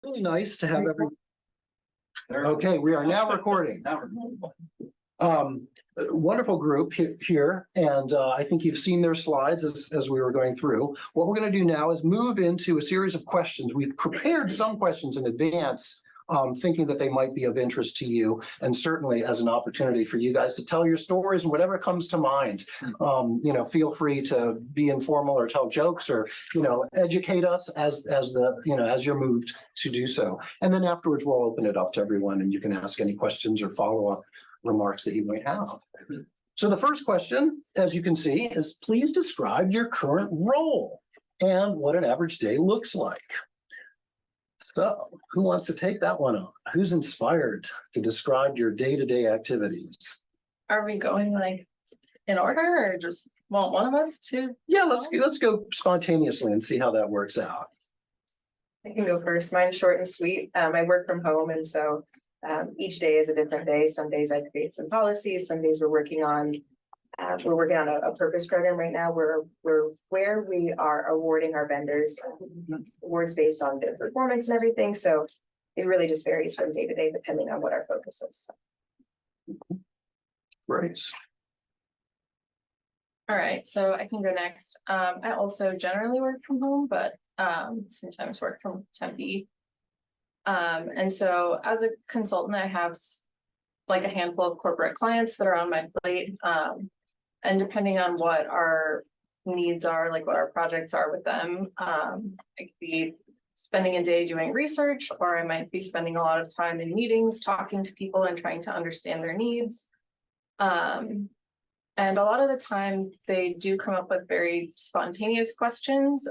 Really nice to have everyone. Okay, we are now recording. Wonderful group here, and I think you've seen their slides as we were going through. What we're going to do now is move into a series of questions. We've prepared some questions in advance, thinking that they might be of interest to you, and certainly as an opportunity for you guys to tell your stories and whatever comes to mind. Feel free to be informal or tell jokes or educate us as you're moved to do so. And then afterwards, we'll open it up to everyone, and you can ask any questions or follow-up remarks that you might have. So the first question, as you can see, is please describe your current role and what an average day looks like. So who wants to take that one on? Who's inspired to describe your day-to-day activities? Are we going like in order or just want one of us to? Yeah, let's go spontaneously and see how that works out. I can go first. Mine's short and sweet. I work from home, and so each day is a different day. Some days I create some policies. Some days we're working on a purpose program right now where we are awarding our vendors awards based on their performance and everything. So it really just varies from day to day depending on what our focus is. Great. All right, so I can go next. I also generally work from home, but sometimes work from Tempe. And so as a consultant, I have like a handful of corporate clients that are on my plate. And depending on what our needs are, like what our projects are with them, I could be spending a day doing research, or I might be spending a lot of time in meetings, talking to people and trying to understand their needs. And a lot of the time they do come up with very spontaneous questions.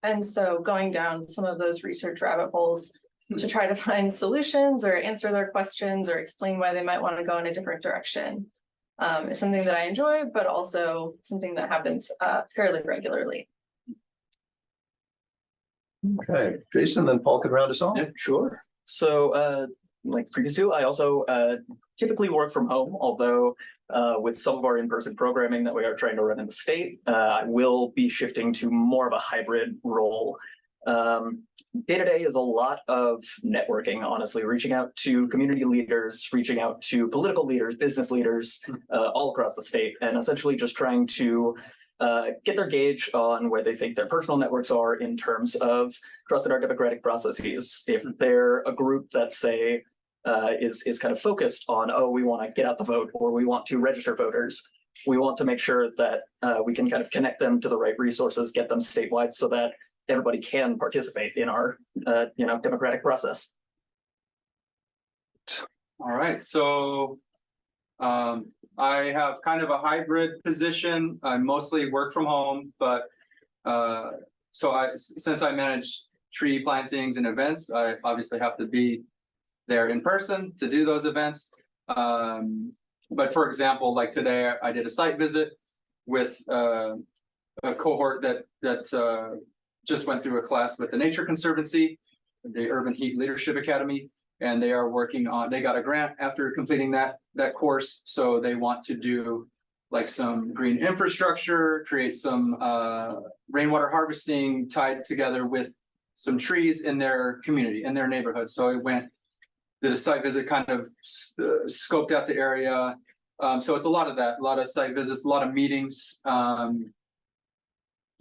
And so going down some of those research rabbit holes to try to find solutions or answer their questions or explain why they might want to go in a different direction is something that I enjoy, but also something that happens fairly regularly. Okay, Jason, then Paul could round us off. Yeah, sure. So like previous two, I also typically work from home, although with some of our in-person programming that we are trying to run in the state, I will be shifting to more of a hybrid role. Day-to-day is a lot of networking, honestly, reaching out to community leaders, reaching out to political leaders, business leaders all across the state, and essentially just trying to get their gauge on where they think their personal networks are in terms of trust in our democratic processes. If they're a group that, say, is kind of focused on, oh, we want to get out the vote, or we want to register voters, we want to make sure that we can kind of connect them to the right resources, get them statewide so that everybody can participate in our democratic process. All right, so I have kind of a hybrid position. I mostly work from home, but since I manage tree plantings and events, I obviously have to be there in person to do those events. But for example, like today, I did a site visit with a cohort that just went through a class with the Nature Conservancy, the Urban Heat Leadership Academy, and they are working on, they got a grant after completing that course. So they want to do like some green infrastructure, create some rainwater harvesting tied together with some trees in their community, in their neighborhood. So I did a site visit, kind of scoped out the area. So it's a lot of that, a lot of site visits, a lot of meetings,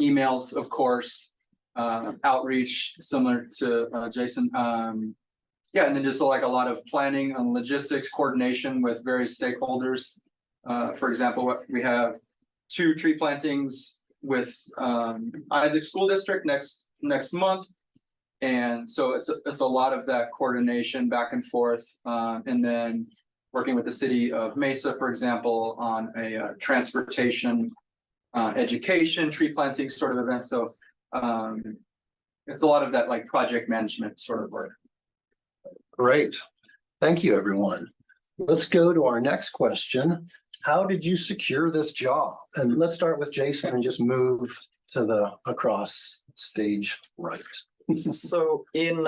emails, of course, outreach, similar to Jason. Yeah, and then just like a lot of planning and logistics coordination with various stakeholders. For example, we have 2 tree plantings with Isaac School District next month. And so it's a lot of that coordination back and forth, and then working with the city of Mesa, for example, on a transportation, education, tree planting sort of event. So it's a lot of that like project management sort of work. Great. Thank you, everyone. Let's go to our next question. How did you secure this job? And let's start with Jason and just move to the across stage right. So in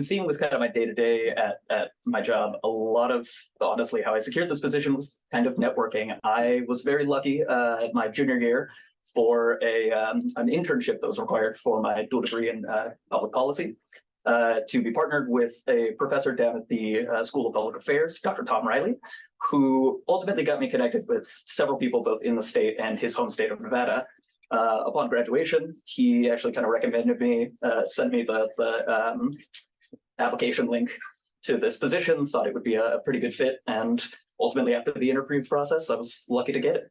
theme with kind of my day-to-day at my job, a lot of, honestly, how I secured this position was kind of networking. I was very lucky at my junior year for an internship that was required for my dual degree in public policy. to be partnered with a professor down at the School of Public Affairs, Dr. Tom Riley, who ultimately got me connected with several people both in the state and his home state of Nevada. Upon graduation, he actually kind of recommended me, sent me the application link to this position, thought it would be a pretty good fit, and ultimately after the interview process, I was lucky to get it.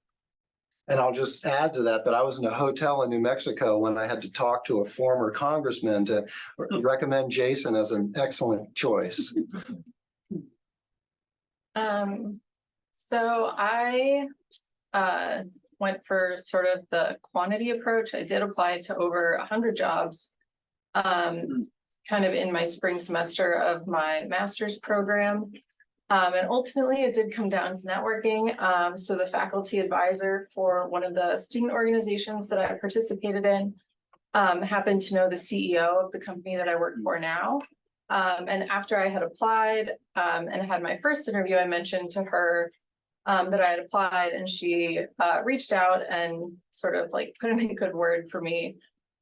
And I'll just add to that, that I was in a hotel in New Mexico when I had to talk to a former congressman to recommend Jason as an excellent choice. So I went for sort of the quantity approach. I did apply to over 100 jobs, kind of in my spring semester of my master's program. And ultimately it did come down to networking. So the faculty advisor for one of the student organizations that I participated in happened to know the CEO of the company that I work for now. And after I had applied and had my first interview, I mentioned to her that I had applied, and she reached out and sort of like put in a good word for me.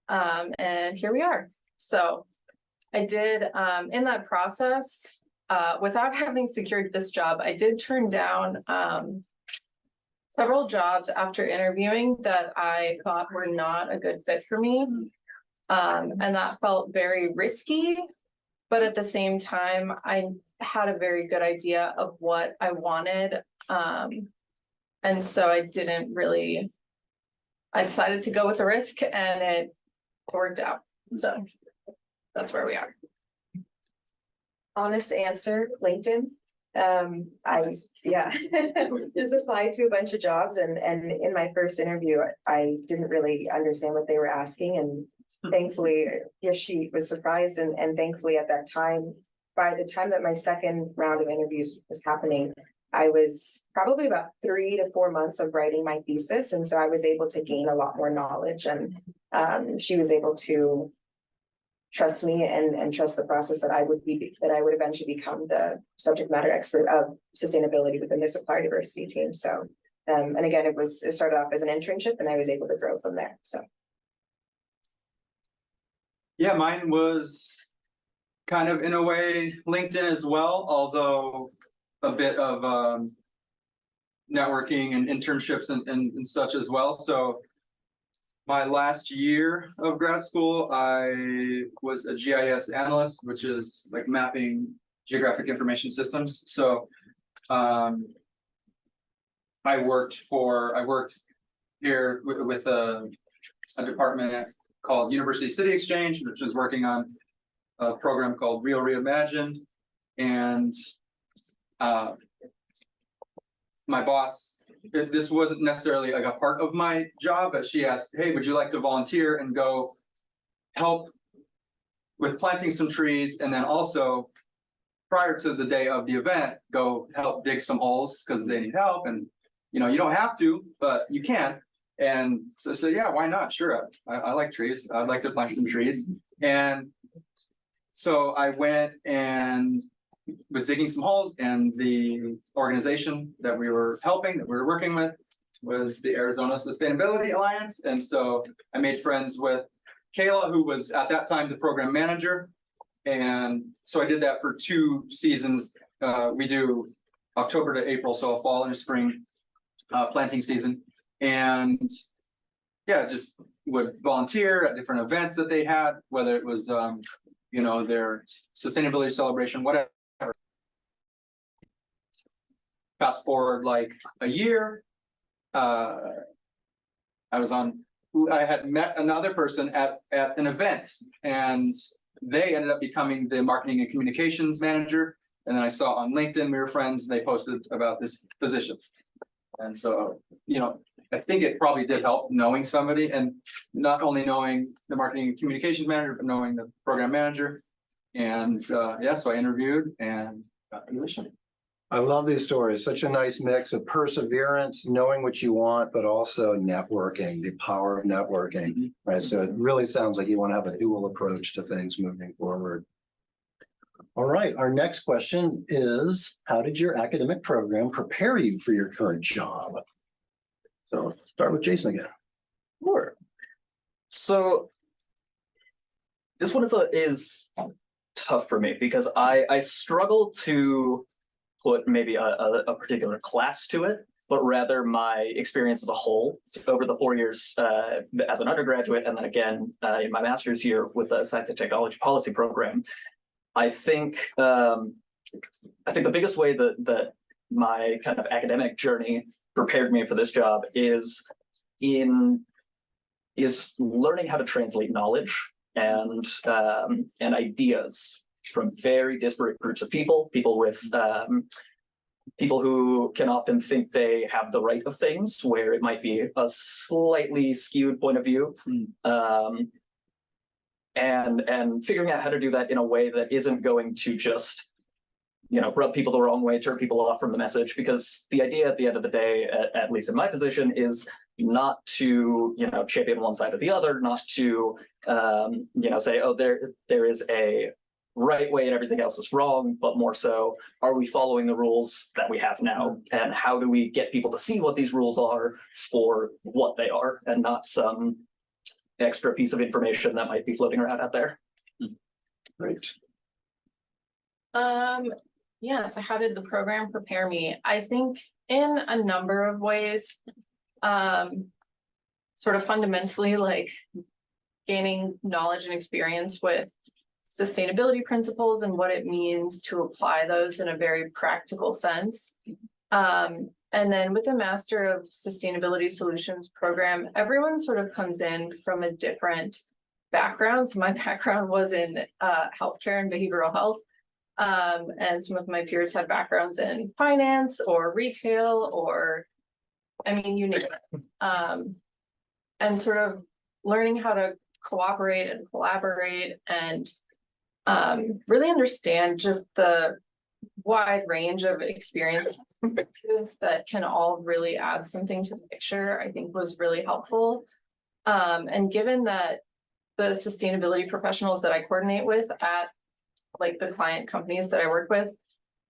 And here we are. So I did in that process, without having secured this job, I did turn down several jobs after interviewing that I thought were not a good fit for me. And that felt very risky. But at the same time, I had a very good idea of what I wanted. And so I decided to go with the risk, and it worked out. So that's where we are. Honest answer, LinkedIn. I just applied to a bunch of jobs, and in my first interview, I didn't really understand what they were asking, and thankfully, yes, she was surprised, and thankfully at that time, by the time that my second round of interviews was happening, I was probably about 3 to 4 months of writing my thesis, and so I was able to gain a lot more knowledge, and she was able to trust me and trust the process that I would eventually become the subject matter expert of sustainability within the supplier diversity team. So, and again, it started off as an internship, and I was able to grow from there. So, Yeah, mine was kind of in a way LinkedIn as well, although a bit of networking and internships and such as well. So my last year of grad school, I was a GIS analyst, which is like mapping geographic information systems. So I worked here with a department called University City Exchange, which is working on a program called Rio Reimagined. And my boss, this wasn't necessarily like a part of my job, but she asked, hey, would you like to volunteer and go help with planting some trees? And then also prior to the day of the event, go help dig some holes because they need help. And, you don't have to, but you can. And so yeah, why not? Sure. I like trees. I'd like to plant some trees. And so I went and was digging some holes, and the organization that we were working with was the Arizona Sustainability Alliance. And so I made friends with Kayla, who was at that time the program manager. And so I did that for 2 seasons. We do October to April, so a fall and a spring planting season. And yeah, just would volunteer at different events that they had, whether it was, their sustainability celebration, whatever. Fast forward like a year, I had met another person at an event, and they ended up becoming the marketing and communications manager. And then I saw on LinkedIn, we were friends, they posted about this position. And so, I think it probably did help knowing somebody, and not only knowing the marketing and communications manager, but knowing the program manager. And so I interviewed and got the position. I love these stories. Such a nice mix of perseverance, knowing what you want, but also networking, the power of networking, right? So it really sounds like you want to have a dual approach to things moving forward. All right, our next question is, how did your academic program prepare you for your current job? So let's start with Jason again. Sure. So this one is tough for me because I struggle to put maybe a particular class to it, but rather my experience as a whole. So over the 4 years as an undergraduate, and then again in my master's year with the Science and Technology Policy program, I think the biggest way that my kind of academic journey prepared me for this job is learning how to translate knowledge and ideas from very disparate groups of people with people who can often think they have the right of things, where it might be a slightly skewed point of view. And figuring out how to do that in a way that isn't going to just, rub people the wrong way, turn people off from the message, because the idea at the end of the day, at least in my position, is not to, champion one side or the other, not to, say, oh, there is a right way and everything else is wrong, but more so, are we following the rules that we have now? And how do we get people to see what these rules are for what they are, and not some extra piece of information that might be floating around out there? Great. Yeah, so how did the program prepare me? I think in a number of ways, sort of fundamentally, like gaining knowledge and experience with sustainability principles and what it means to apply those in a very practical sense. And then with the Master of Sustainability Solutions program, everyone sort of comes in from a different background. So my background was in healthcare and behavioral health. And some of my peers had backgrounds in finance or retail, or, you name it. And sort of learning how to cooperate and collaborate and really understand just the wide range of experiences that can all really add something to the picture, I think was really helpful. And given that the sustainability professionals that I coordinate with at like the client companies that I work with,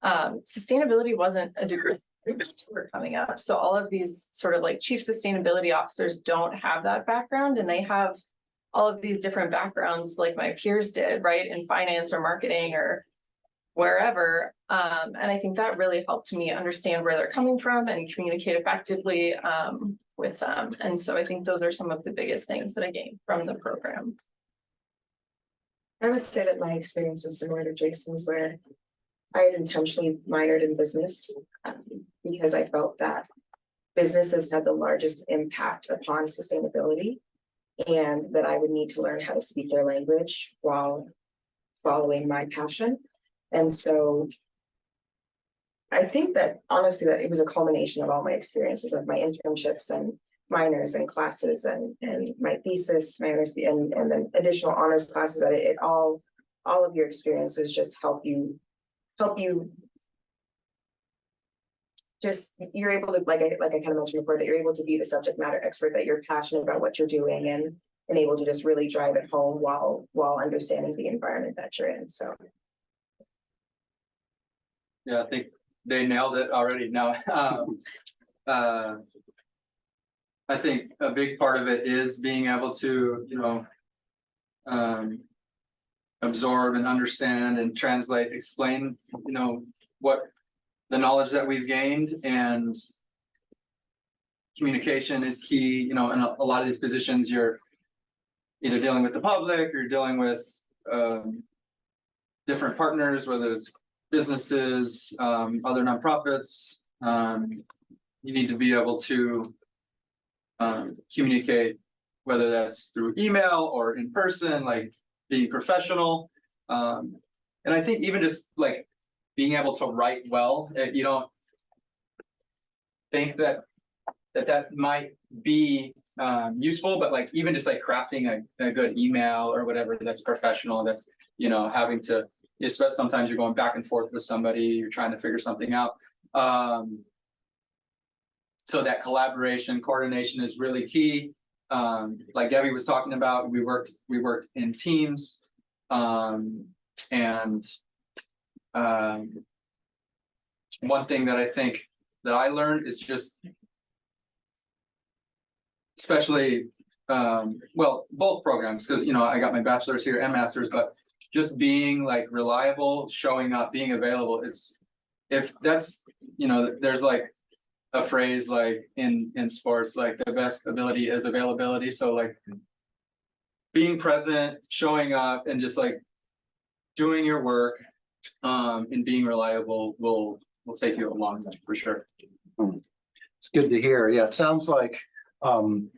sustainability wasn't a degree we're coming up. So all of these sort of like chief sustainability officers don't have that background, and they have all of these different backgrounds like my peers did, right, in finance or marketing or wherever. And I think that really helped me understand where they're coming from and communicate effectively with them. And so I think those are some of the biggest things that I gained from the program. I would say that my experience was similar to Jason's, where I had intentionally minored in business because I felt that businesses had the largest impact upon sustainability, and that I would need to learn how to speak their language while following my passion. And so I think that honestly, that it was a culmination of all my experiences of my internships and minors and classes and my thesis, my honors, and then additional honors classes, that it all of your experiences just help you just, you're able to, like I kind of mentioned before, that you're able to be the subject matter expert, that you're passionate about what you're doing and able to just really drive it home while understanding the environment that you're in. So Yeah, I think they nailed it already. Now, I think a big part of it is being able to, absorb and understand and translate, explain, what the knowledge that we've gained. And communication is key. In a lot of these positions, you're either dealing with the public or you're dealing with different partners, whether it's businesses, other nonprofits. You need to be able to communicate, whether that's through email or in person, like being professional. And I think even just like being able to write well, you don't think that might be useful, but like even just like crafting a good email or whatever that's professional, that's having to, especially sometimes you're going back and forth with somebody, you're trying to figure something out. So that collaboration, coordination is really key. Like Debbie was talking about, we worked in teams, and one thing that I think that I learned is just, especially, well, both programs, because I got my bachelor's here and master's, but just being like reliable, showing up, being available. If that's, there's like a phrase like in sports, like the best ability is availability. So like being present, showing up, and just like doing your work, and being reliable will take you a long time for sure. It's good to hear. Yeah, it sounds like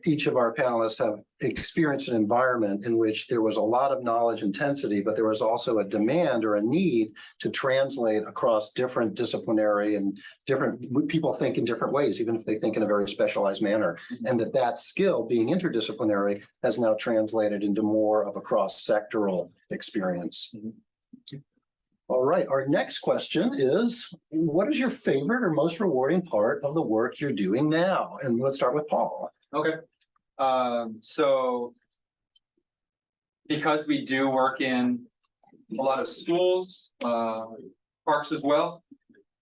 each of our panelists have experienced an environment in which there was a lot of knowledge intensity, but there was also a demand or a need to translate across different disciplinary and different people think in different ways, even if they think in a very specialized manner. And that skill being interdisciplinary has now translated into more of a cross-sectoral experience. All right, our next question is, what is your favorite or most rewarding part of the work you're doing now? And let's start with Paul. Okay. So because we do work in a lot of schools, parks as well.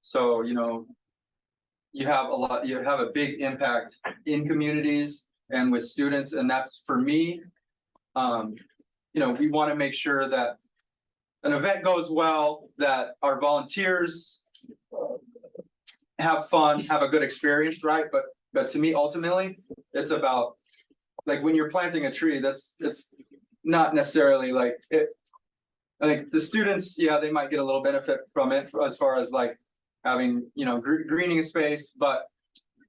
So, you have a big impact in communities and with students. And that's for me, we want to make sure that an event goes well, that our volunteers have fun, have a good experience, right? But to me, ultimately, it's about like when you're planting a tree, it's not necessarily like it. I think the students, yeah, they might get a little benefit from it as far as like having, greening a space, but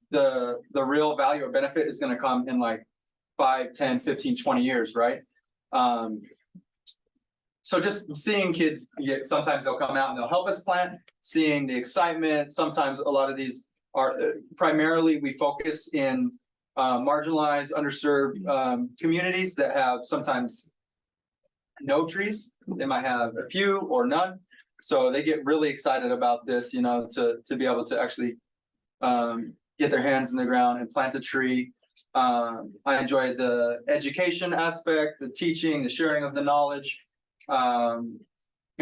the real value or benefit is going to come in like 5, 10, 15, 20 years, right? So just seeing kids, sometimes they'll come out and they'll help us plant, seeing the excitement. Sometimes a lot of these are primarily we focus in marginalized, underserved communities that have sometimes no trees. They might have a few or none. So they get really excited about this, to be able to actually get their hands in the ground and plant a tree. I enjoy the education aspect, the teaching, the sharing of the knowledge. And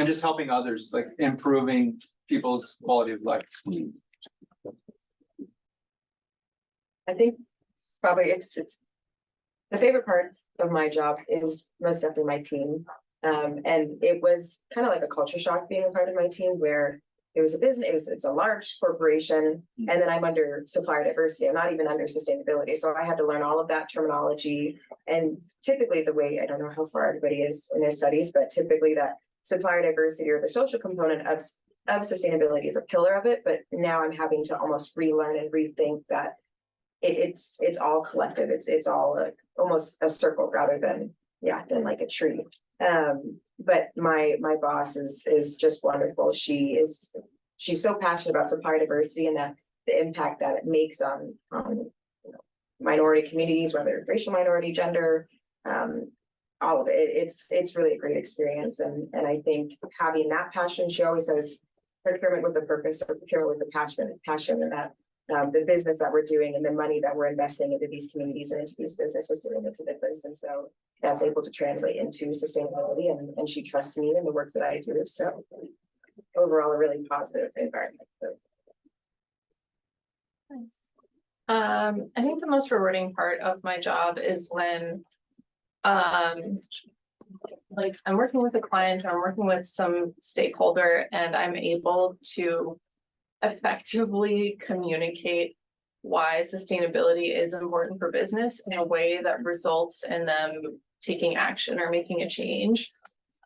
just helping others, like improving people's quality of life. I think probably it's the favorite part of my job is most definitely my team. And it was kind of like a culture shock being a part of my team where it was a business, it's a large corporation, and then I'm under supplier diversity. I'm not even under sustainability. So I had to learn all of that terminology. And typically the way, I don't know how far everybody is in their studies, but typically that supplier diversity or the social component of sustainability is a pillar of it. But now I'm having to almost relearn and rethink that it's all collective. It's all almost a circle rather than like a tree. But my boss is just wonderful. She's so passionate about supplier diversity and the impact that it makes on minority communities, whether racial minority, gender, all of it. It's really a great experience. And I think having that passion, she always says procurement with a purpose or procurement with a passion, and that the business that we're doing and the money that we're investing into these communities and into these businesses really makes a difference. And so that's able to translate into sustainability, and she trusts me in the work that I do. So overall, a really positive environment. I think the most rewarding part of my job is when like I'm working with a client or I'm working with some stakeholder and I'm able to effectively communicate why sustainability is important for business in a way that results in them taking action or making a change.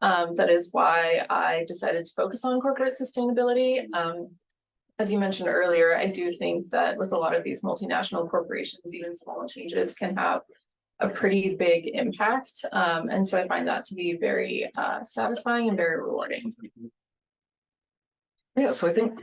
That is why I decided to focus on corporate sustainability. As you mentioned earlier, I do think that with a lot of these multinational corporations, even small changes can have a pretty big impact. And so I find that to be very satisfying and very rewarding. Yeah, so I think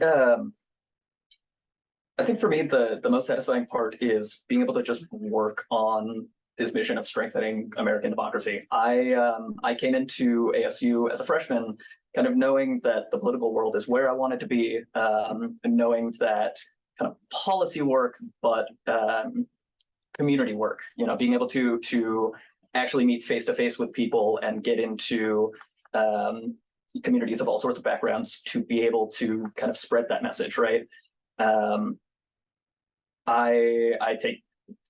for me, the most satisfying part is being able to just work on this mission of strengthening American democracy. I came into ASU as a freshman, kind of knowing that the political world is where I wanted to be, and knowing that kind of policy work, but community work, being able to actually meet face to face with people and get into communities of all sorts of backgrounds to be able to kind of spread that message, right? I take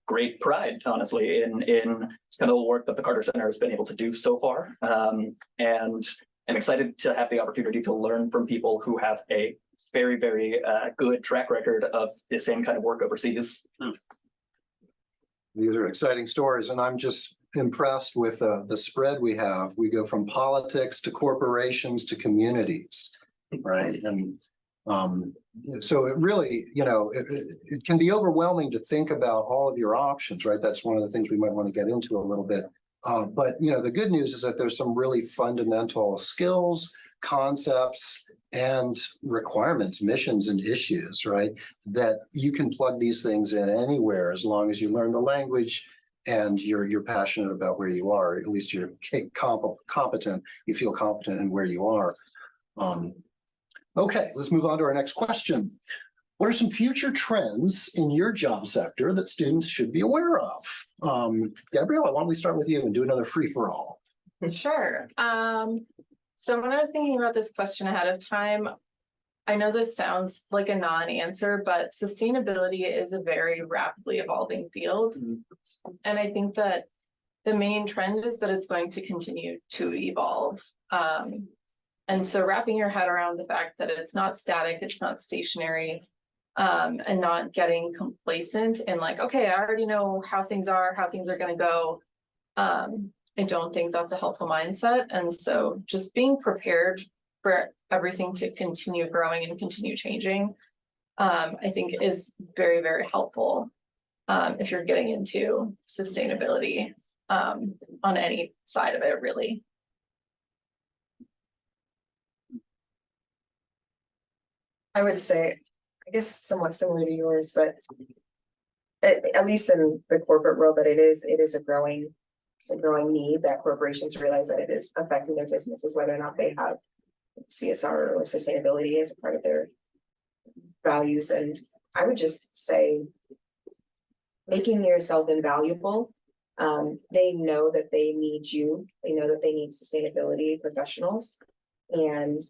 great pride, honestly, in kind of the work that the Carter Center has been able to do so far. And am excited to have the opportunity to learn from people who have a very, very good track record of the same kind of work overseas. These are exciting stories, and I'm just impressed with the spread we have. We go from politics to corporations to communities, right? And so it really, it can be overwhelming to think about all of your options, right? That's one of the things we might want to get into a little bit. But the good news is that there's some really fundamental skills, concepts, and requirements, missions, and issues, right? That you can plug these things in anywhere as long as you learn the language and you're passionate about where you are. At least you're competent. You feel competent in where you are. Okay, let's move on to our next question. What are some future trends in your job sector that students should be aware of? Gabriella, why don't we start with you and do another free for all? Sure. So when I was thinking about this question ahead of time, I know this sounds like a non-answer, but sustainability is a very rapidly evolving field. And I think that the main trend is that it's going to continue to evolve. And so wrapping your head around the fact that it's not static, it's not stationary, and not getting complacent and like, okay, I already know how things are going to go. I don't think that's a helpful mindset. And so just being prepared for everything to continue growing and continue changing, I think is very, very helpful if you're getting into sustainability on any side of it, really. I would say, I guess somewhat similar to yours, but at least in the corporate world that it is a growing need that corporations realize that it is affecting their businesses, whether or not they have CSR or sustainability as a part of their values. And I would just say making yourself invaluable. They know that they need you. They know that they need sustainability professionals, and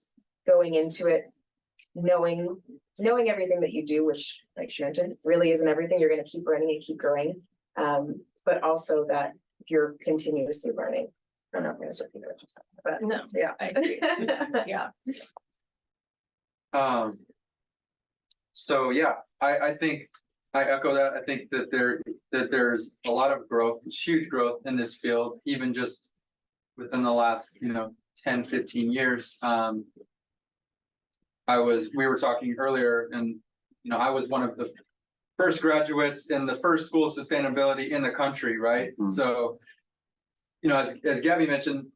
going into it knowing everything that you do, which, like she mentioned, really isn't everything. You're going to keep running and keep growing, but also that you're continuously learning. I'm not going to repeat what you said, but No, yeah, I agree. Yeah. So yeah, I think I echo that. I think that there's a lot of growth, huge growth in this field, even just within the last 10, 15 years. We were talking earlier, and I was one of the first graduates in the first school of sustainability in the country, right? Mm-hmm. So, as Gabby mentioned,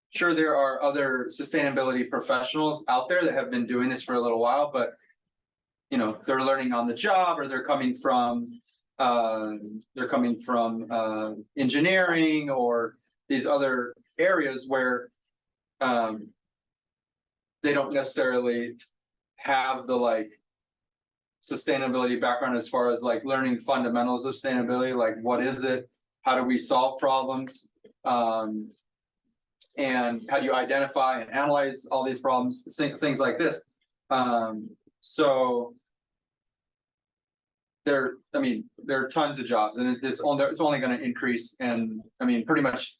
sure, there are other sustainability professionals out there that have been doing this for a little while, but they're learning on the job, or they're coming from engineering or these other areas where they don't necessarily have the sustainability background as far as learning fundamentals of sustainability, like what is it, how do we solve problems, and how do you identify and analyze all these problems, things like this. So there are tons of jobs, and it's only going to increase. And pretty much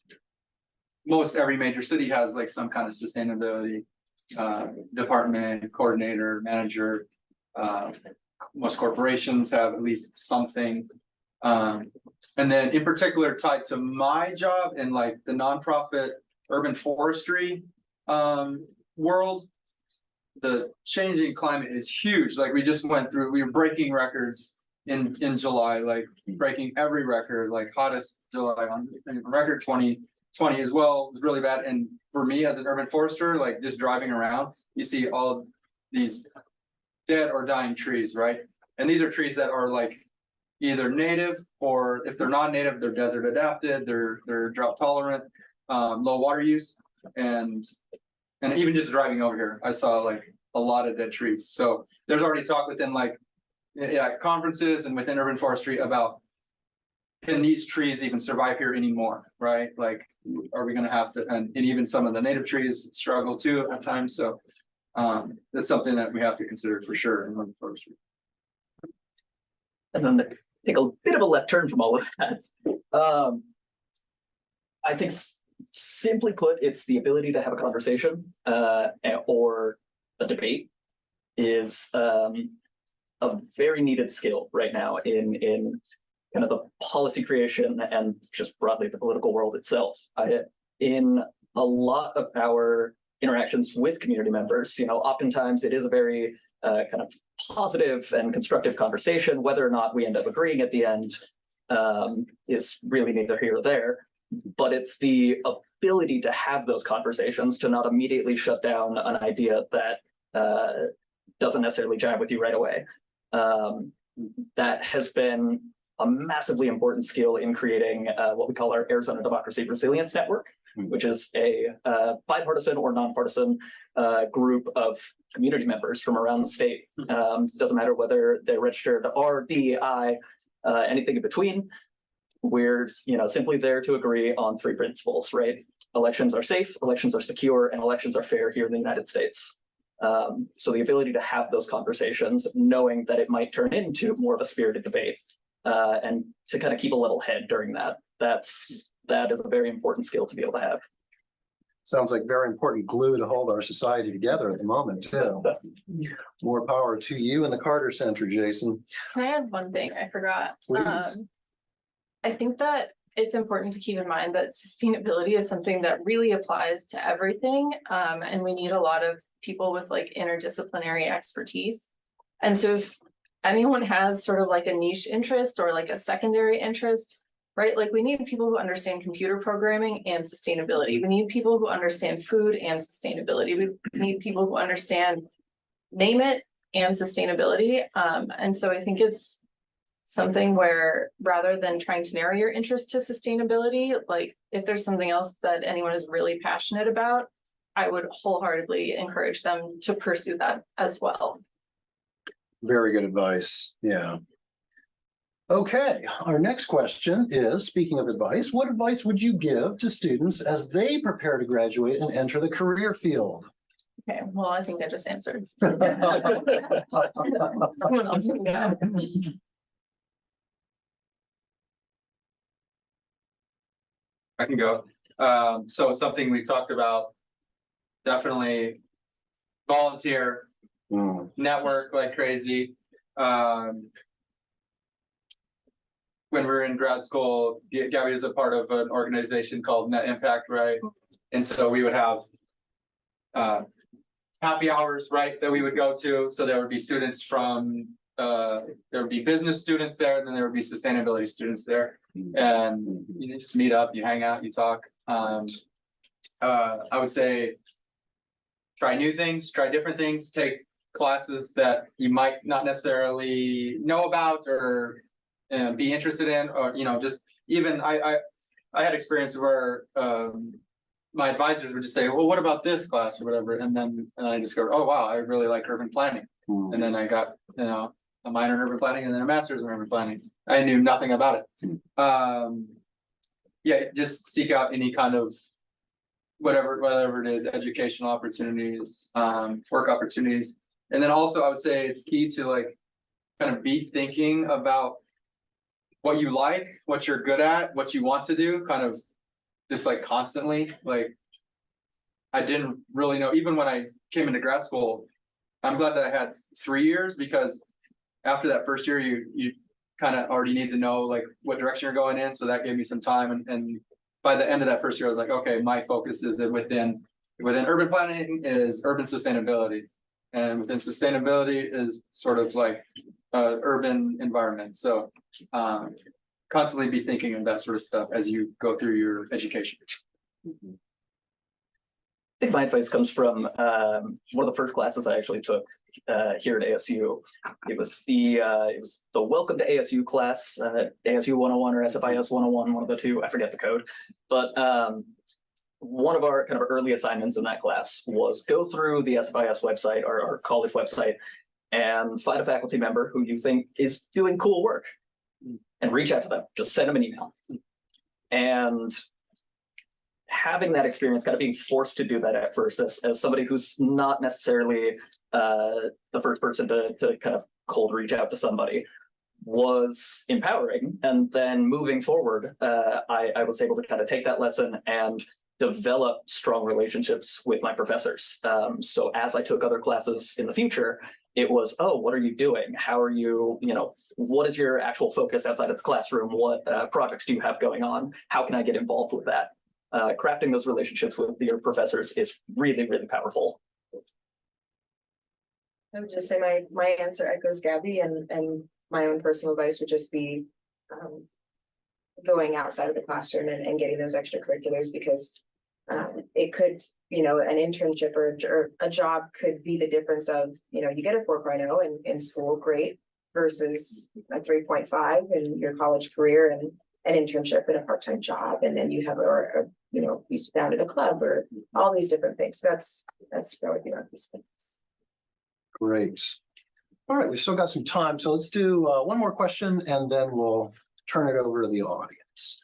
most every major city has some kind of sustainability department, coordinator, manager. Most corporations have at least something. And then in particular tied to my job in the nonprofit urban forestry world, the changing climate is huge. We just went through, we were breaking records in July, breaking every record, hottest July on record. 2020 as well was really bad. And for me as an urban forester, just driving around, you see all these dead or dying trees, right? And these are trees that are either native, or if they're not native, they're desert adapted, they're drought tolerant, low water use. And even just driving over here, I saw a lot of dead trees. So there's already talk within conferences and within urban forestry about, can these trees even survive here anymore, right? Are we going to have to, and even some of the native trees struggle too at times. So that's something that we have to consider for sure in urban forestry. And then take a bit of a left turn from all of that. I think Simply put, it's the ability to have a conversation or a debate is a very needed skill right now in kind of the policy creation and just broadly the political world itself. In a lot of our interactions with community members, oftentimes it is a very kind of positive and constructive conversation. Whether or not we end up agreeing at the end is really neither here or there. But it's the ability to have those conversations, to not immediately shut down an idea that doesn't necessarily jive with you right away. That has been a massively important skill in creating what we call our Arizona Democracy Resilience Network, which is a bipartisan or nonpartisan group of community members from around the state. Doesn't matter whether they're registered R, D, I, anything in between. We're simply there to agree on three principles, right? Elections are safe, elections are secure, and elections are fair here in the United States. So the ability to have those conversations, knowing that it might turn into more of a spirited debate, and to kind of keep a level head during that is a very important skill to be able to have. Sounds like very important glue to hold our society together at the moment, too. More power to you and the Carter Center, Jason. Can I add one thing? I forgot. Please. I think that it's important to keep in mind that sustainability is something that really applies to everything. And we need a lot of people with like interdisciplinary expertise. And so if anyone has sort of like a niche interest or like a secondary interest, right? Like we need people who understand computer programming and sustainability. We need people who understand food and sustainability. We need people who understand name it and sustainability. And so I think it's something where rather than trying to narrow your interest to sustainability, like if there's something else that anyone is really passionate about, I would wholeheartedly encourage them to pursue that as well. Very good advice. Yeah. Okay, our next question is, speaking of advice, what advice would you give to students as they prepare to graduate and enter the career field? Okay, well, I think I just answered. Someone else can go. I can go. So something we talked about, definitely volunteer, network like crazy. When we were in grad school, Gabby was a part of an organization called Net Impact, right? And so we would have happy hours, right, that we would go to. So there would be students from, there would be business students there, and then there would be sustainability students there. And you just meet up, you hang out, you talk. I would say try new things, try different things, take classes that you might not necessarily know about or be interested in, or just even I had experience where my advisors would just say, well, what about this class or whatever, and then I discovered, oh wow, I really like urban planning. And then I got a minor in urban planning and then a master's in urban planning. I knew nothing about it. Yeah, just seek out any kind of whatever it is, educational opportunities, work opportunities. And then also I would say it's key to like kind of be thinking about what you like, what you're good at, what you want to do, kind of just like constantly. Like I didn't really know, even when I came into grad school, I'm glad that I had 3 years, because after that first year, you kind of already need to know like what direction you're going in. So that gave me some time. And by the end of that first year, I was like, okay, my focus is within urban planning is urban sustainability. And within sustainability is sort of like urban environment. So constantly be thinking of that sort of stuff as you go through your education. I think my advice comes from one of the first classes I actually took here at ASU. It was the Welcome to ASU class, ASU 101 or SFIS 101, one of the two. I forget the code, but one of our kind of early assignments in that class was go through the SFIS website or our college website and find a faculty member who you think is doing cool work and reach out to them. Just send them an email. And having that experience, kind of being forced to do that at first as somebody who's not necessarily the first person to kind of cold reach out to somebody, was empowering. And then moving forward, I was able to kind of take that lesson and develop strong relationships with my professors. So as I took other classes in the future, it was, oh, what are you doing? How are you, what is your actual focus outside of the classroom? What projects do you have going on? How can I get involved with that? Crafting those relationships with your professors is really, really powerful. I would just say my answer echoes Gabby, and my own personal advice would just be going outside of the classroom and getting those extracurriculars, because it could, an internship or a job could be the difference of, you get a 4.0 in school, great, versus a 3.5 in your college career, and an internship and a part-time job, and then you have you founded a club, or all these different things. That's really good on these things. Great. All right, we've still got some time, so let's do one more question and then we'll turn it over to the audience.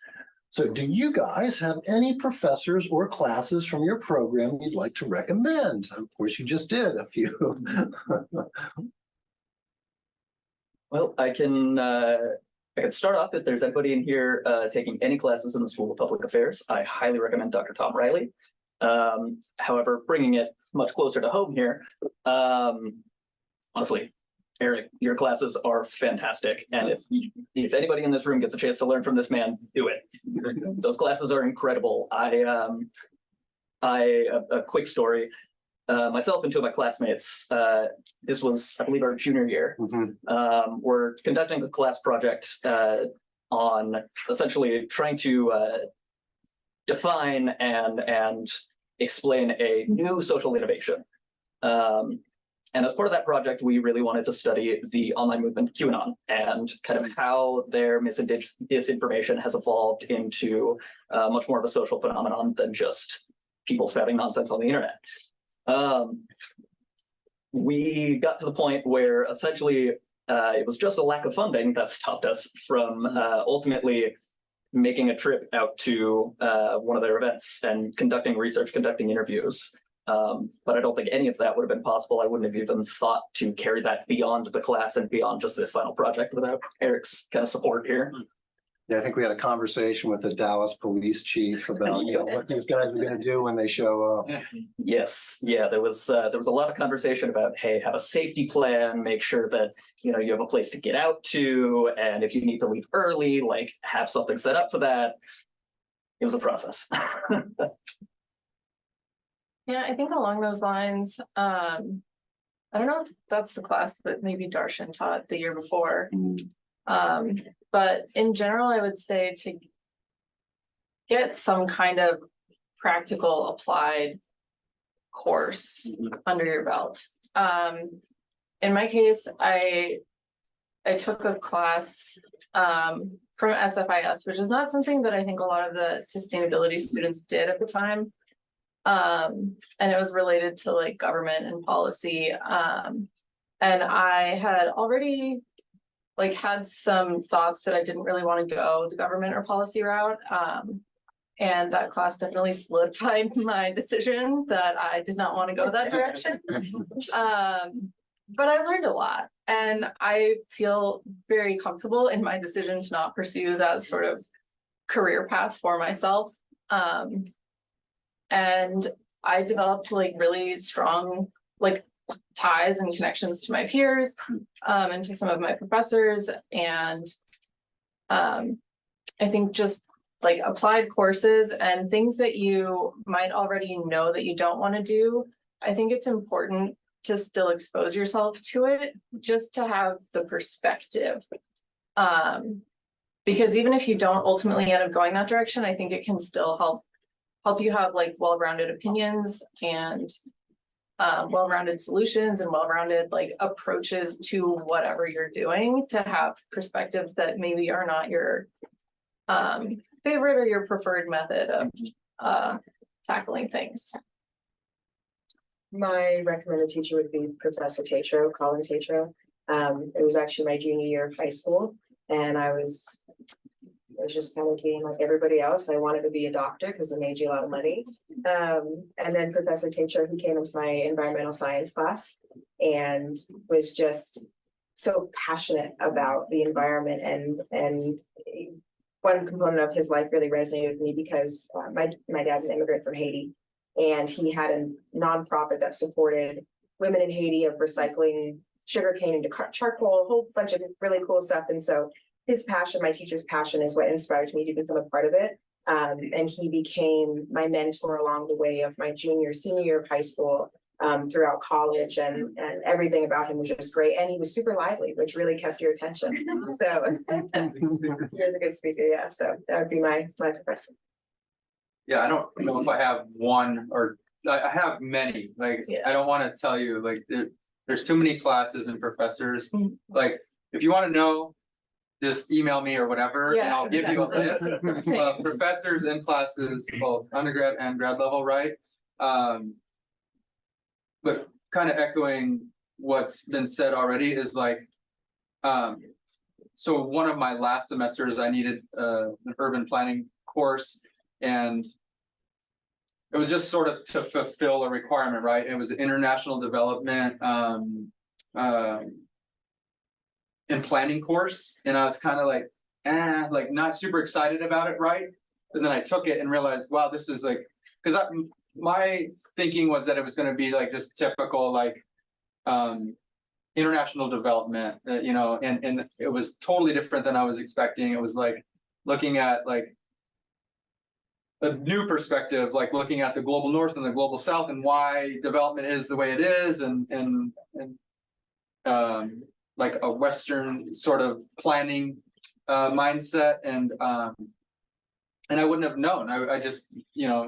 So do you guys have any professors or classes from your program you'd like to recommend? Of course, you just did a few. Well, I can start off. If there's anybody in here taking any classes in the School of Public Affairs, I highly recommend Dr. Tom Riley. However, bringing it much closer to home here, honestly, Eric, your classes are fantastic. And if anybody in this room gets a chance to learn from this man, do it. Those classes are incredible. A quick story. Myself and two of my classmates, this was, I believe, our junior year. We're conducting a class project on essentially trying to define and explain a new social innovation. And as part of that project, we really wanted to study the online movement QAnon and kind of how their disinformation has evolved into much more of a social phenomenon than just people spouting nonsense on the internet. We got to the point where essentially it was just a lack of funding that stopped us from ultimately making a trip out to one of their events and conducting research, conducting interviews. But I don't think any of that would have been possible. I wouldn't have even thought to carry that beyond the class and beyond just this final project without Eric's kind of support here. Yeah, I think we had a conversation with the Dallas police chief about what these guys are going to do when they show up. Yes, yeah, there was a lot of conversation about, hey, have a safety plan, make sure that you have a place to get out to, and if you need to leave early, like have something set up for that. It was a process. Yeah, I think along those lines, I don't know if that's the class that maybe Darshan taught the year before. But in general, I would say to get some kind of practical applied course under your belt. In my case, I took a class from SFIS, which is not something that I think a lot of the sustainability students did at the time. And it was related to like government and policy. And I had already had some thoughts that I didn't really want to go the government or policy route. And that class definitely solidified my decision that I did not want to go that direction. But I learned a lot, and I feel very comfortable in my decision to not pursue that sort of career path for myself. And I developed really strong ties and connections to my peers and to some of my professors. And I think just applied courses and things that you might already know that you don't want to do, I think it's important to still expose yourself to it just to have the perspective. Because even if you don't ultimately end up going that direction, I think it can still help you have well-rounded opinions and well-rounded solutions and well-rounded approaches to whatever you're doing, to have perspectives that maybe are not your favorite or your preferred method of tackling things. My recommended teacher would be Professor Tatro, Colin Tatro. It was actually my junior year of high school, and I was just kind of being like everybody else. I wanted to be a doctor because it made you a lot of money. And then Professor Tatro, he came into my environmental science class and was just so passionate about the environment and one component of his life really resonated with me because my dad's an immigrant from Haiti, and he had a nonprofit that supported women in Haiti of recycling sugarcane into charcoal, a whole bunch of really cool stuff. And so his passion, my teacher's passion, is what inspired me to become a part of it. And he became my mentor along the way of my senior year of high school, throughout college, and everything about him was just great. And he was super lively, which really kept your attention. So he was a good speaker. Yeah. So that would be my professor. Yeah, I don't know if I have one, or I have many, like, Yeah. I don't want to tell you, like, there's too many classes and professors. Mhm. Like, if you want to know, just email me or whatever, and Yeah, I'll give you a list exactly. of professors in classes, both undergrad and grad level, right? But kind of echoing what's been said already is like, so one of my last semesters, I needed an urban planning course, and it was just sort of to fulfill a requirement, right? It was international development and planning course, and I was kind of like, like not super excited about it, right? And then I took it and realized, wow, this is like, because my thinking was that it was going to be like just typical like international development, and it was totally different than I was expecting. It was like looking at like a new perspective, like looking at the global north and the global south, and why development is the way it is, and like a Western sort of planning mindset, and I wouldn't have known. I just,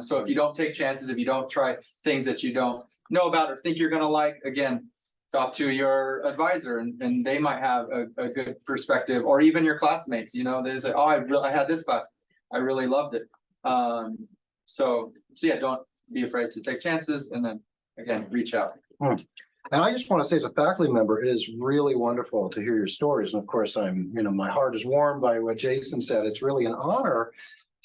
so if you don't take chances, if you don't try things that you don't know about or think you're gonna like, again, talk to your advisor, and they might have a good perspective, or even your classmates. They say, oh, I had this class, I really loved it. So yeah, don't be afraid to take chances, and then again, reach out. And I just want to say, as a faculty member, it is really wonderful to hear your stories. And of course, my heart is warmed by what Jason said. It's really an honor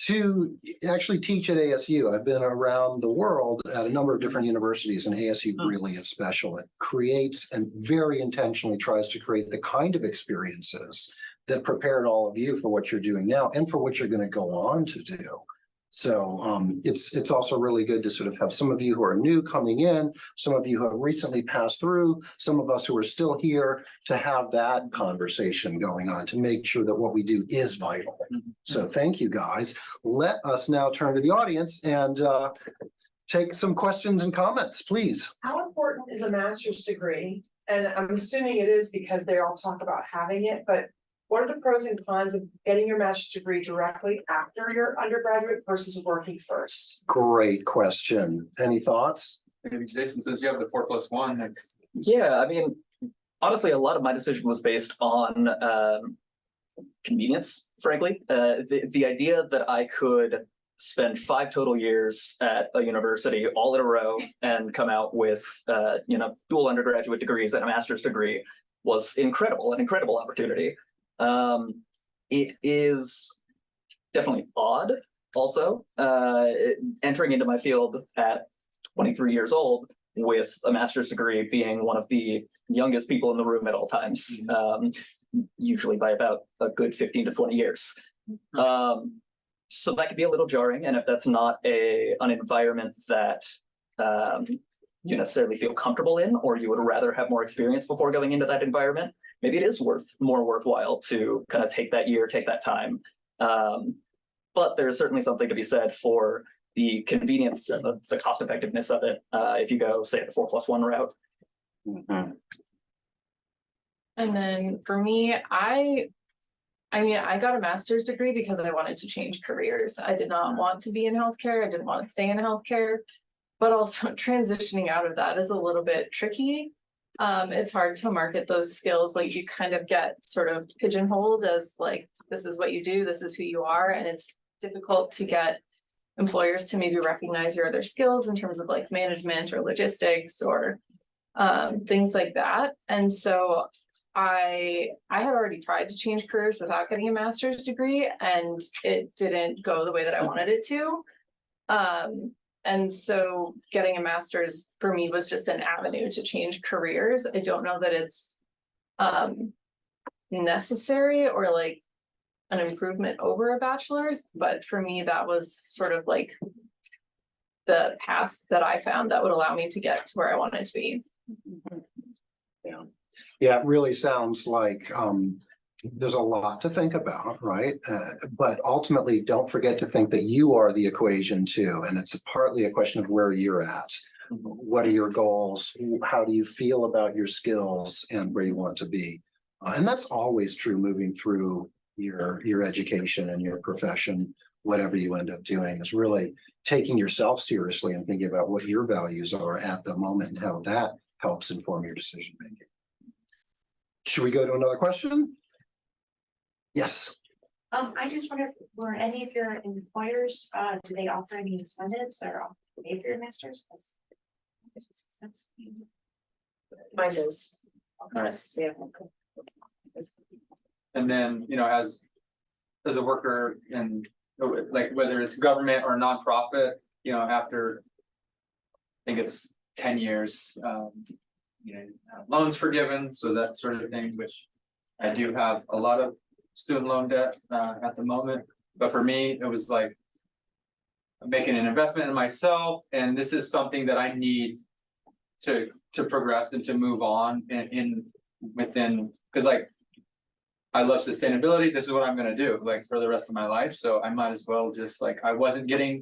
to actually teach at ASU. I've been around the world at a number of different universities, and ASU really is special. It creates, and very intentionally tries to create, the kind of experiences that prepared all of you for what you're doing now and for what you're going to go on to do. So it's also really good to sort of have some of you who are new coming in, some of you who have recently passed through, some of us who are still here, to have that conversation going on, to make sure that what we do is vital. So thank you, guys. Let us now turn to the audience and take some questions and comments, please. How important is a master's degree? And I'm assuming it is because they all talk about having it, but what are the pros and cons of getting your master's degree directly after your undergraduate versus working first? Great question. Any thoughts? Maybe Jason, since you have the 4+1, that's. Yeah, I mean, honestly, a lot of my decision was based on convenience, frankly. The idea that I could spend 5 total years at a university all in a row and come out with dual undergraduate degrees and a master's degree was an incredible opportunity. It is definitely odd also entering into my field at 23 years old with a master's degree, being one of the youngest people in the room at all times, usually by about a good 15 to 20 years. So that could be a little jarring, and if that's not an environment that you necessarily feel comfortable in, or you would rather have more experience before going into that environment, maybe it is more worthwhile to kind of take that year, take that time. But there's certainly something to be said for the convenience and the cost effectiveness of it if you go, say, the 4+1 route. And then for me, I got a master's degree because I wanted to change careers. I did not want to be in healthcare. I didn't want to stay in healthcare, but also transitioning out of that is a little bit tricky. It's hard to market those skills. Like, you kind of get sort of pigeonholed as like, this is what you do, this is who you are. And it's difficult to get employers to maybe recognize your other skills in terms of like management or logistics or things like that. And so I had already tried to change careers without getting a master's degree, and it didn't go the way that I wanted it to. And so getting a master's for me was just an avenue to change careers. I don't know that it's necessary or like an improvement over a bachelor's, but for me, that was sort of like the path that I found that would allow me to get to where I wanted to be. Yeah, it really sounds like there's a lot to think about, right? But ultimately, don't forget to think that you are the equation too, and it's partly a question of where you're at. What are your goals? How do you feel about your skills and where you want to be? And that's always true moving through your education and your profession, whatever you end up doing, is really taking yourself seriously and thinking about what your values are at the moment and how that helps inform your decision making. Should we go to another question? Yes. I just wonder, were any of your employers, do they offer any incentives or pay for your masters? It's expensive. Mine does. Nice. Yeah. And then, as a worker in, like, whether it's government or nonprofit, after, I think it's 10 years, loans forgiven, so that sort of thing, which I do have a lot of student loan debt at the moment. But for me, it was like making an investment in myself, and this is something that I need to progress and to move on within, because like I love sustainability. This is what I'm gonna do like for the rest of my life. So I might as well just like, I wasn't getting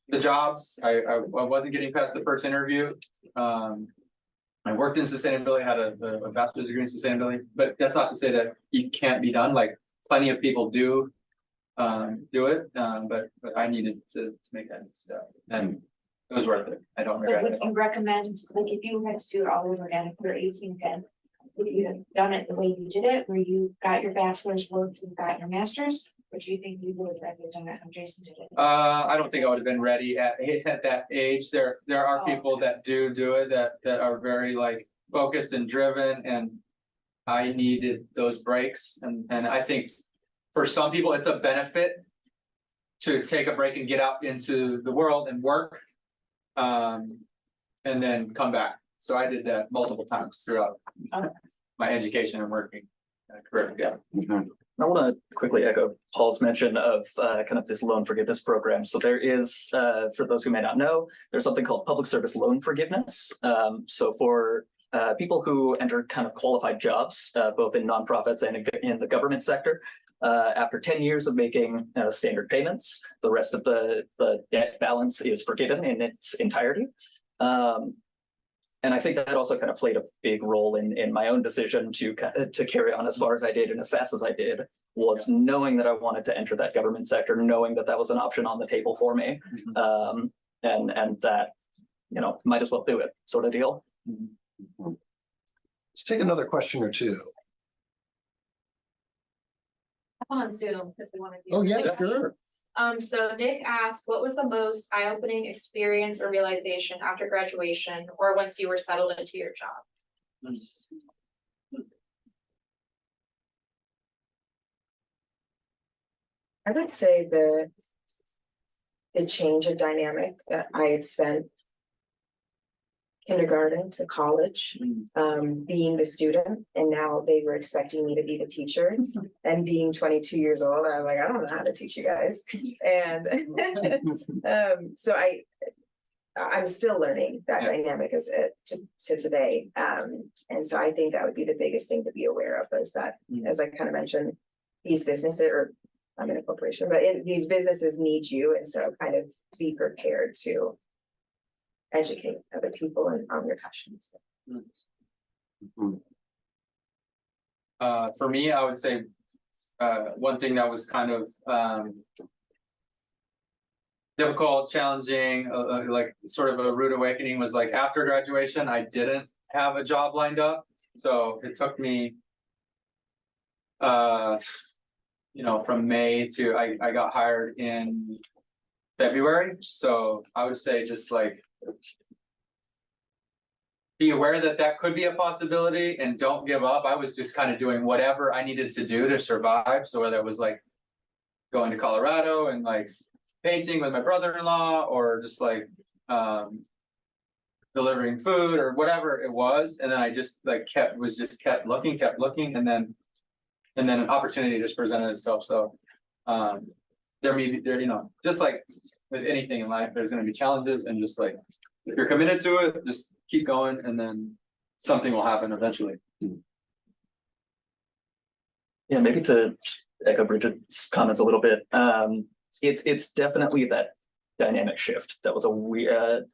the jobs. I wasn't getting past the first interview. I worked in sustainability, had a bachelor's degree in sustainability, but that's not to say that it can't be done. Like plenty of people do it, but I needed to make that step, and it was worth it. I don't So regret would it. you recommend, like, if you had to do it all over again, if you're 18 again, would you have done it the way you did it, where you got your bachelor's, worked, and got your master's? Or do you think you would have rather done it how Jason did it? I don't think I would have been ready at that age. There are people that do it that are very like focused and driven, and I needed those breaks. And I think for some people it's a benefit to take a break and get out into the world and work, and then come back. So I did that multiple times throughout my education and working career. Yeah. I want to quickly echo Paul's mention of kind of this loan forgiveness program. So there is, for those who may not know, there's something called public service loan forgiveness. So for people who enter kind of qualified jobs, both in nonprofits and in the government sector, after 10 years of making standard payments, the rest of the debt balance is forgiven in its entirety. And I think that also kind of played a big role in my own decision to carry on as far as I did and as fast as I did, was knowing that I wanted to enter that government sector, knowing that that was an option on the table for me, and that, might as well do it, sort of deal. Let's take another question or two. On Zoom, if we want to. Oh, yeah, sure. So Nick asked, what was the most eye-opening experience or realization after graduation or once you were settled into your job? I would say the change of dynamic that I had spent kindergarten to college, being the student, and now they were expecting me to be the teacher. And being 22 years old, I was like, I don't know how to teach you guys. And so I'm still learning that dynamic to today. And so I think that would be the biggest thing to be aware of, is that, as I kind of mentioned, these businesses, or I'm in a corporation, but these businesses need you, and so kind of be prepared to educate other people on your passions. For me, I would say one thing that was kind of difficult, challenging, like sort of a rude awakening, was like after graduation, I didn't have a job lined up. So it took me, from May to I got hired in February. So I would say just like be aware that could be a possibility and don't give up. I was just kind of doing whatever I needed to do to survive. So whether it was like going to Colorado and like painting with my brother-in-law, or just like delivering food or whatever it was. And then I just like kept looking. And then and then an opportunity just presented itself, so. There may be, just like with anything in life, there's gonna be challenges, and just like, if you're committed to it, just keep going, and then something will happen eventually. Yeah, maybe to echo Bridget's comments a little bit, it's definitely that dynamic shift that was a weird,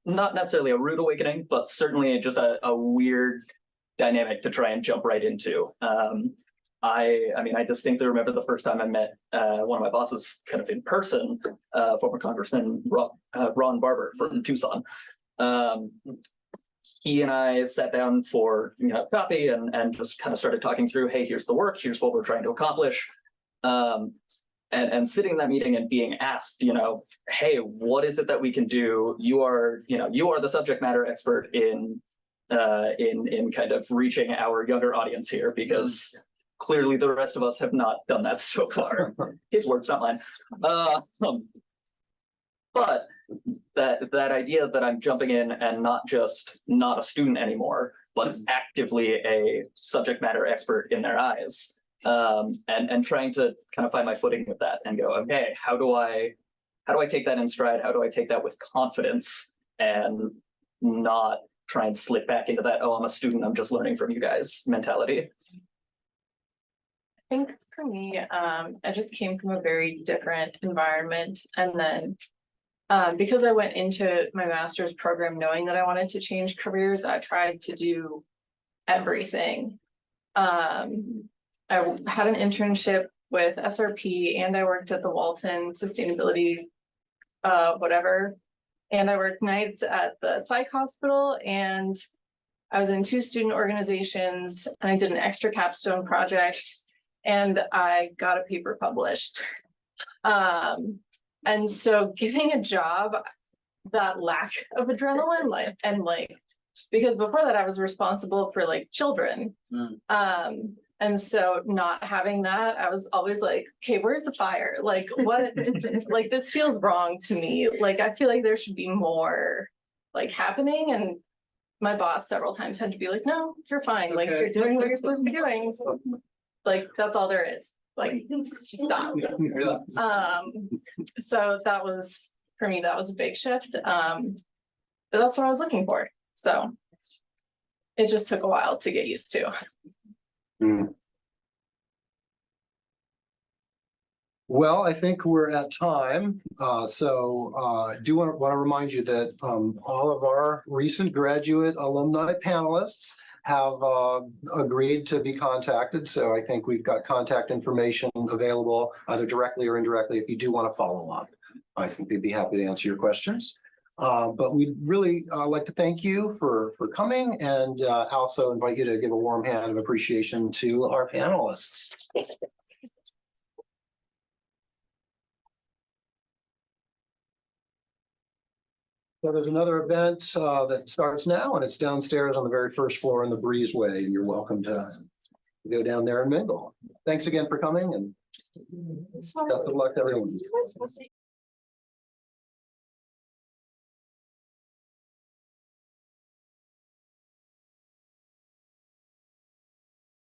not necessarily a rude awakening, but certainly just a weird dynamic to try and jump right into. I mean, I distinctly remember the first time I met one of my bosses kind of in person, former Congressman Ron Barber from Tucson. He and I sat down for coffee and just kind of started talking through, hey, here's the work, here's what we're trying to accomplish. And sitting in that meeting and being asked, hey, what is it that we can do? You are the subject matter expert in kind of reaching our younger audience here, because clearly the rest of us have not done that so far. His words, not mine. But that idea that I'm jumping in and not a student anymore, but actively a subject matter expert in their eyes, and trying to kind of find my footing with that and go, okay, how do I take that in stride? How do I take that with confidence and not try and slip back into that, oh, I'm a student, I'm just learning from you guys mentality? I think for me, I just came from a very different environment, and then because I went into my master's program knowing that I wanted to change careers, I tried to do everything. I had an internship with SRP, and I worked at the Walton Sustainability, whatever, and I worked nights at the psych hospital, and I was in 2 student organizations, and I did an extra capstone project, and I got a paper published. And so getting a job, that lack of adrenaline, because before that I was responsible for children. And so not having that, I was always like, okay, where's the fire? What, this feels wrong to me. I feel like there should be more happening. And my boss several times had to be like, no, you're fine. Okay. You're doing what you're supposed to be doing. That's all there is. Stop. So that was, for me, that was a big shift. But that's what I was looking for. So it just took a while to get used to. Well, I think we're at time. So I do want to remind you that all of our recent graduate alumni panelists have agreed to be contacted. So I think we've got contact information available either directly or indirectly if you do want to follow up. I think they'd be happy to answer your questions. But we'd really like to thank you for coming, and also invite you to give a warm hand of appreciation to our panelists. So there's another event that starts now, and it's downstairs on the very first floor in the breezeway, and you're welcome to go down there and mingle. Thanks again for coming, and best of luck to everyone.